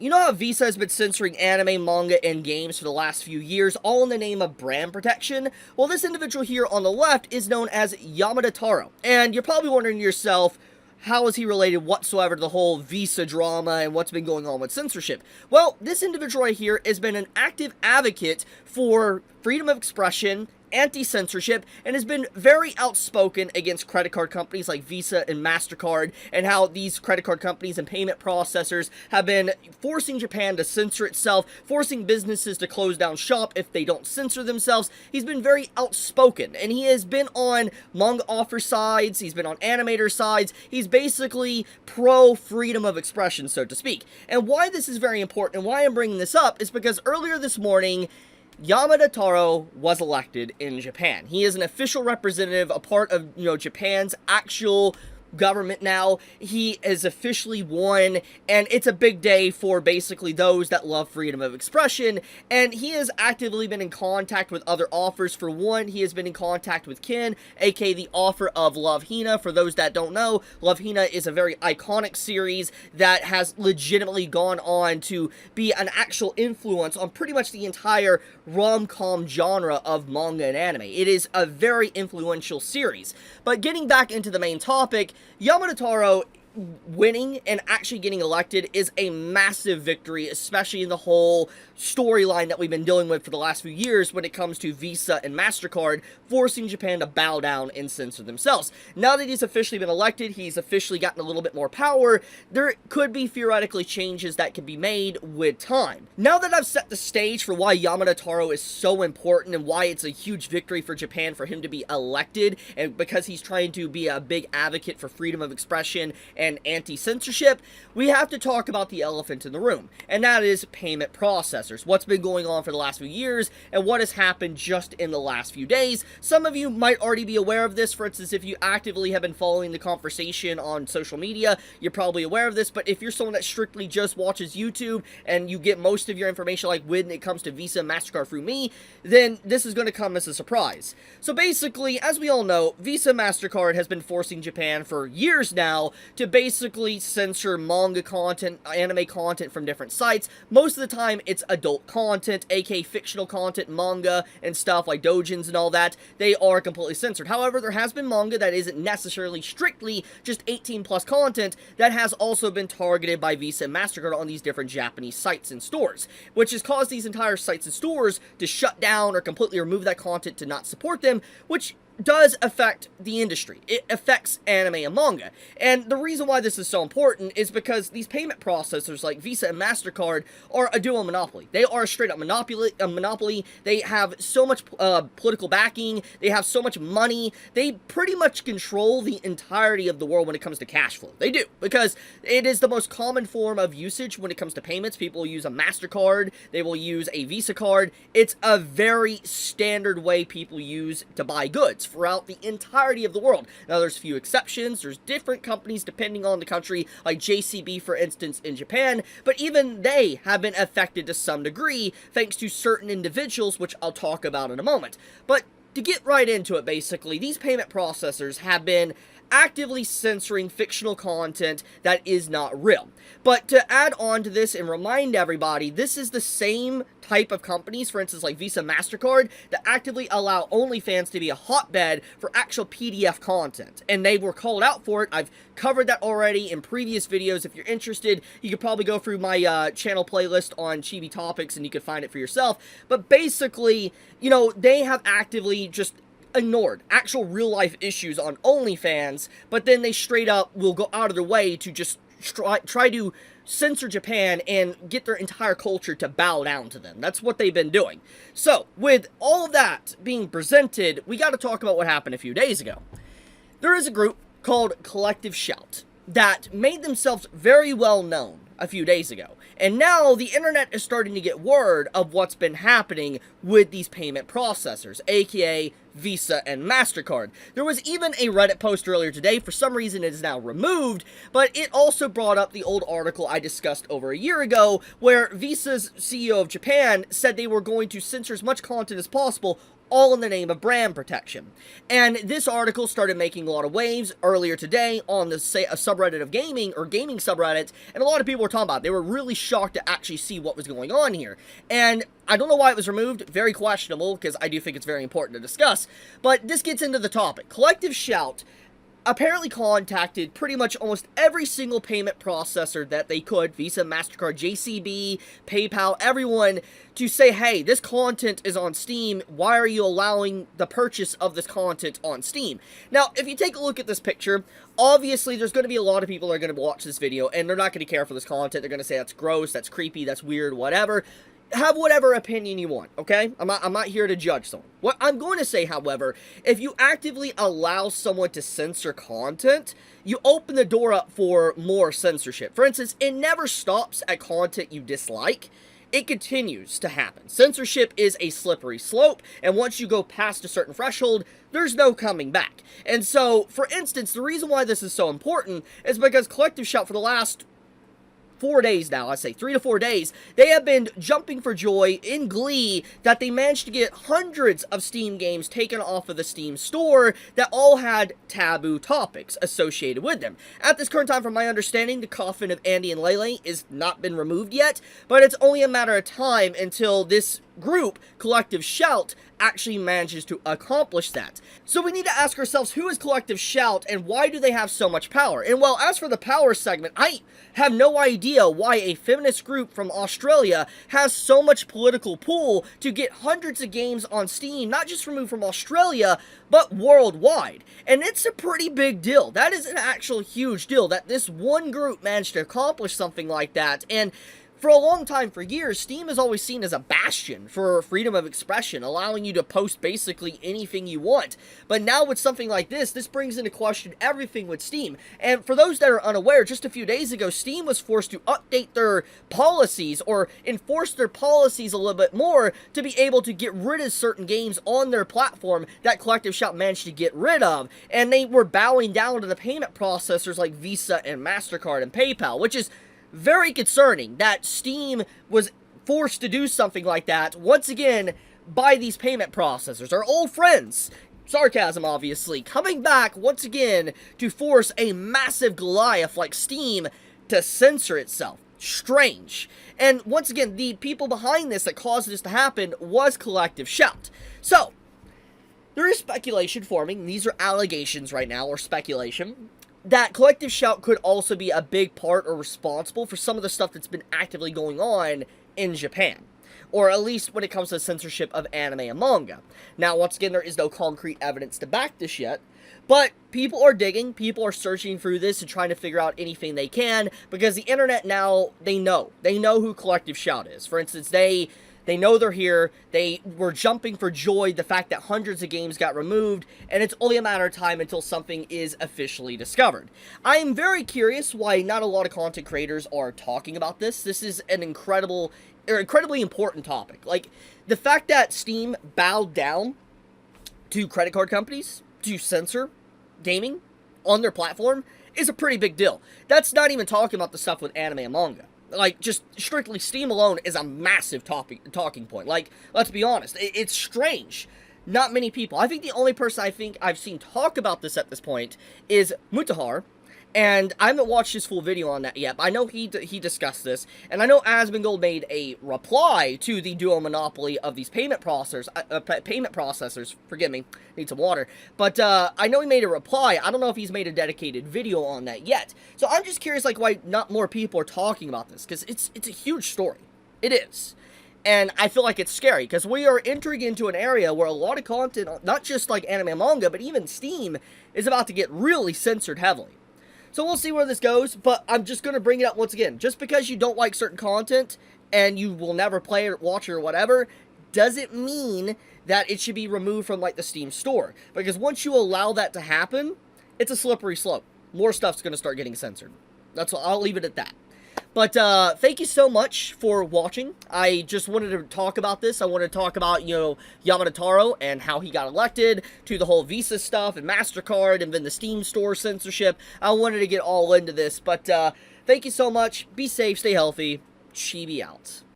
You know how Visa has been censoring anime, manga, and games for the last few years, all in the name of brand protection? Well, this individual here on the left is known as Yamada Taro. And you're probably wondering to yourself, how is he related whatsoever to the whole Visa drama and what's been going on with censorship? Well, this individual right here has been an active advocate for freedom of expression, anti-censorship, and has been very outspoken against credit card companies like Visa and Mastercard, and how these credit card companies and payment processors have been forcing Japan to censor itself, forcing businesses to close down shop if they don't censor themselves. He's been very outspoken, and he has been on manga author sides, he's been on animator sides, he's basically pro-freedom of expression, so to speak. And why this is very important, and why I'm bringing this up, is because earlier this morning, Yamada Taro was elected in Japan. He is an official representative, a part of, Japan's actual government now. He is officially won, and it's a big day for basically those that love freedom of expression, and he has actively been in contact with other authors. For one, he has been in contact with Ken, aka the author of Love Hina. For those that don't know, Love Hina is a very iconic series that has legitimately gone on to be an actual influence on pretty much the entire rom-com genre of manga and anime. It is a very influential series. But getting back into the main topic, Yamada Taro winning and actually getting elected is a massive victory, especially in the whole storyline that we've been dealing with for the last few years when it comes to Visa and Mastercard forcing Japan to bow down and censor themselves. Now that he's officially been elected, he's officially gotten a little bit more power, there could be theoretically changes that can be made with time. Now that I've set the stage for why Yamada Taro is so important and why it's a huge victory for Japan for him to be elected, and because he's trying to be a big advocate for freedom of expression and anti-censorship, we have to talk about the elephant in the room, and that is payment processors. What's been going on for the last few years, and what has happened just in the last few days. Some of you might already be aware of this. For instance, if you actively have been following the conversation on social media, you're probably aware of this, but if you're someone that strictly just watches YouTube, and you get most of your information, like when it comes to Visa and Mastercard through me, then this is going to come as a surprise. So basically, as we all know, Visa and Mastercard has been forcing Japan for years now to basically censor manga content, anime content from different sites. Most of the time, it's adult content, aka fictional content, manga, and stuff like doujins and all that. They are completely censored. However, there has been manga that isn't necessarily strictly just 18 plus content that has also been targeted by Visa and Mastercard on these different Japanese sites and stores, which has caused these entire sites and stores to shut down or completely remove that content to not support them, which does affect the industry. It affects anime and manga. And the reason why this is so important is because these payment processors like Visa and Mastercard are a dual monopoly. They are a straight up monopoly. They have so much political backing. They have so much money. They pretty much control the entirety of the world when it comes to cash flow. They do, because it is the most common form of usage when it comes to payments. People will use a MasterCard. They will use a Visa card. It's a very standard way people use to buy goods throughout the entirety of the world. Now, there's a few exceptions. There's different companies depending on the country, like JCB, for instance, in Japan, but even they have been affected to some degree thanks to certain individuals, which I'll talk about in a moment. But to get right into it, basically, these payment processors have been actively censoring fictional content that is not real. But to add on to this and remind everybody, this is the same type of companies, for instance like Visa, MasterCard, that actively allow OnlyFans to be a hotbed for actual PDF content. And they were called out for it. I've covered that already in previous videos. If you're interested, you could probably go through my channel playlist on Chibi topics and you could find it for yourself. But basically, they have actively just ignored actual real-life issues on OnlyFans, but then they straight up will go out of their way to just try to censor Japan and get their entire culture to bow down to them. That's what they've been doing. So, with all of that being presented, we got to talk about what happened a few days ago. There is a group called Collective Shout that made themselves very well known a few days ago. And now the internet is starting to get word of what's been happening with these payment processors, aka Visa and Mastercard. There was even a Reddit post earlier today. For some reason it is now removed, but it also brought up the old article I discussed over a year ago, where Visa's CEO of Japan said they were going to censor as much content as possible all in the name of brand protection. And this article started making a lot of waves earlier today on the subreddit of gaming, or gaming subreddits, and a lot of people were talking about it. They were really shocked to actually see what was going on here. And I don't know why it was removed, very questionable, because I do think it's very important to discuss, but this gets into the topic. Collective Shout apparently contacted pretty much almost every single payment processor that they could, VISA, MasterCard, JCB, PayPal, everyone, to say, hey, this content is on Steam, why are you allowing the purchase of this content on Steam? Now, if you take a look at this picture, obviously there's going to be a lot of people that are going to watch this video, and they're not going to care for this content. They're going to say that's gross, that's creepy, that's weird, whatever. Have whatever opinion you want, okay? I'm not here to judge someone. What I'm going to say, however, if you actively allow someone to censor content, you open the door up for more censorship. For instance, it never stops at content you dislike. It continues to happen. Censorship is a slippery slope, and once you go past a certain threshold, there's no coming back. And so, for instance, the reason why this is so important is because Collective Shout for the last 4 days now, I say 3 to 4 days, they have been jumping for joy in glee that they managed to get hundreds of Steam games taken off of the Steam store that all had taboo topics associated with them. At this current time, from my understanding, the coffin of Andy and Lele is not been removed yet, but it's only a matter of time until this group, Collective Shout, actually manages to accomplish that. So we need to ask ourselves, who is Collective Shout and why do they have so much power? And well, as for the power segment, I have no idea why a feminist group from Australia has so much political pull to get hundreds of games on Steam, not just removed from Australia, but worldwide. And it's a pretty big deal. That is an actual huge deal that this one group managed to accomplish something like that. And for a long time, for years, Steam is always seen as a bastion for freedom of expression, allowing you to post basically anything you want. But now with something like this brings into question everything with Steam. And for those that are unaware, just a few days ago, Steam was forced to update their policies or enforce their policies a little bit more to be able to get rid of certain games on their platform that Collective Shout managed to get rid of. And they were bowing down to the payment processors like Visa and Mastercard and PayPal, which is very concerning that Steam was forced to do something like that, once again, by these payment processors. Our old friends, sarcasm obviously, coming back once again to force a massive Goliath like Steam to censor itself. Strange. And once again, the people behind this that caused this to happen was Collective Shout. So, there is speculation forming, and these are allegations right now, or speculation, that Collective Shout could also be a big part or responsible for some of the stuff that's been actively going on in Japan. Or at least when it comes to censorship of anime and manga. Now, once again, there is no concrete evidence to back this yet, but people are digging, people are searching through this and trying to figure out anything they can, because the internet now, they know who Collective Shout is. For instance, they know they're here, they were jumping for joy the fact that hundreds of games got removed, and it's only a matter of time until something is officially discovered. I am very curious why not a lot of content creators are talking about this. This is an incredibly important topic. Like, the fact that Steam bowed down to credit card companies to censor gaming on their platform is a pretty big deal. That's not even talking about the stuff with anime and manga. Like, just strictly Steam alone is a massive talking point. Like, let's be honest, it's strange. Not many people. I think the only person I think I've seen talk about this at this point is Mutahar. And I haven't watched his full video on that yet, but I know he discussed this, and I know Asmongold made a reply to the duo monopoly of these payment processors, forgive me, need some water, but I know he made a reply. I don't know if he's made a dedicated video on that yet, so I'm just curious, like, why not more people are talking about this, because it's a huge story. It is. And I feel like it's scary, because we are entering into an area where a lot of content, not just like anime and manga, but even Steam, is about to get really censored heavily. So we'll see where this goes, but I'm just going to bring it up once again. Just because you don't like certain content, and you will never play it, watch it, or whatever, doesn't mean that it should be removed from, like, the Steam store. Because once you allow that to happen, it's a slippery slope. More stuff's going to start getting censored. That's all. I'll leave it at that. But, thank you so much for watching. I just wanted to talk about this. I wanted to talk about, Yamada Taro and how he got elected, to the whole Visa stuff and MasterCard and then the Steam store censorship. I wanted to get all into this, but, thank you so much. Be safe, stay healthy. Chibi out.